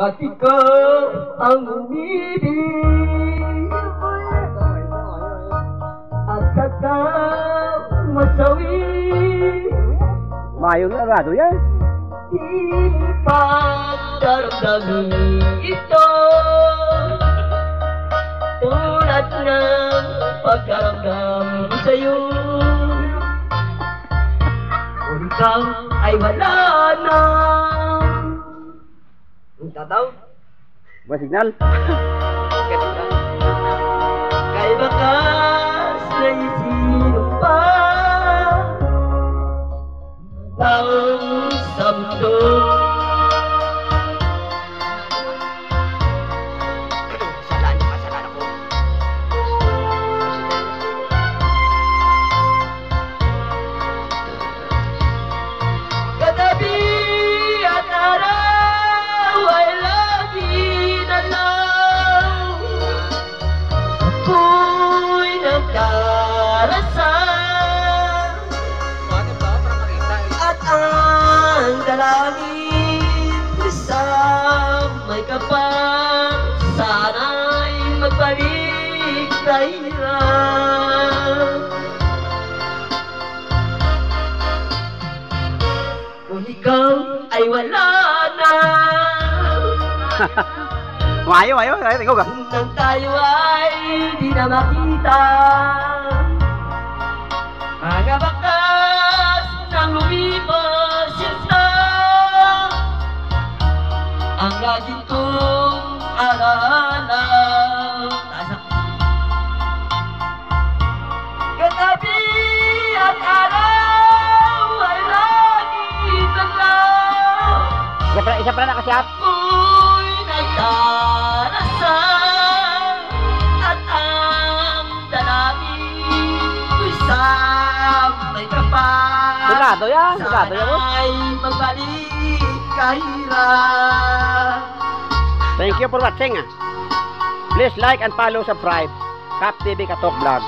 At ikaw ang umibig at saka masawi. Mayo na rado yan. Ipagdaramdamin ito tulad ng pagkaramdam ko sa'yo. Kung ikaw ay wala na. Ang tataw? Buwan signal. Kay bakas na isino pa ang sa mundo. Kasalanan ako. Katabi at araw ay lagi na lang ako'y nagdarasal at ang dalangin sa may kapal sana'y magbalik na hirap. Kung ikaw ay wala na. Mayo. Ikaw ka. Nang tayo ay di na makita mga bakas nang lumipas yata ang laging kong alaala. Katabi at araw ay lagi taglaw. Isa pa na nakasyap. Ako'y nagdarasal at ang dalangin ko'y sa may kapal. Sigado yan. Sana'y magbalik kahirap. Thank you for watching. Please like and follow, subscribe. Cap TV Katok Vlog.